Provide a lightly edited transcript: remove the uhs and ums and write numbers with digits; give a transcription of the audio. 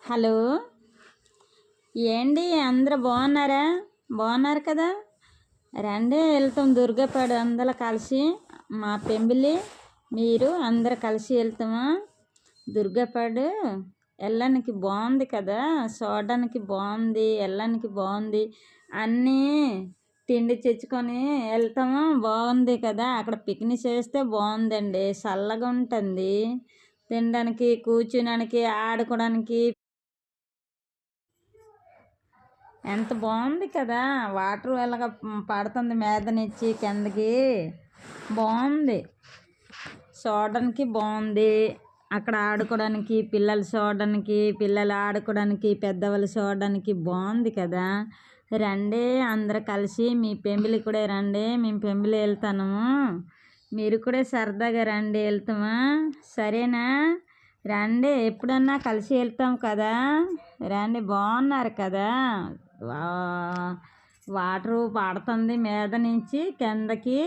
Hello. ఏంటి అందరూ బాగున్నారా? బాగున్నారు కదా. రండి వెళ్తాం దుర్గపాడు అందరూ కలిసి. మా పెంబిలి మీరు అందరు కలిసి వెళ్తామా దుర్గపాడు. వెళ్ళడానికి బాగుంది కదా, చూడడానికి బాగుంది, వెళ్ళడానికి బాగుంది. అన్నీ తిండి తెచ్చుకొని వెళ్తాము, బాగుంది కదా. అక్కడ పిక్నిక్ చేస్తే బాగుందండి, చల్లగా ఉంటుంది. తినడానికి, కూర్చోడానికి, ఆడుకోవడానికి ఎంత బాగుంది కదా. వాటర్ ఎలాగ పడుతుంది మీద నుంచి కిందకి, బాగుంది. చూడడానికి బాగుంది. అక్కడ ఆడుకోవడానికి, పిల్లలు చూడడానికి, పిల్లలు ఆడుకోవడానికి, పెద్దవాళ్ళు చూడడానికి బాగుంది కదా. రండి అందరు కలిసి, మీ పెంబిలి కూడా రండి. మేము పెంబిలి వెళ్తాము, మీరు కూడా సరదాగా రండి, వెళ్తామా. సరేనా? రండి, ఎప్పుడన్నా కలిసి వెళ్తాం కదా. రండి, బాగున్నారు కదా. వాటరు పడుతుంది మీద నుంచి కిందకి.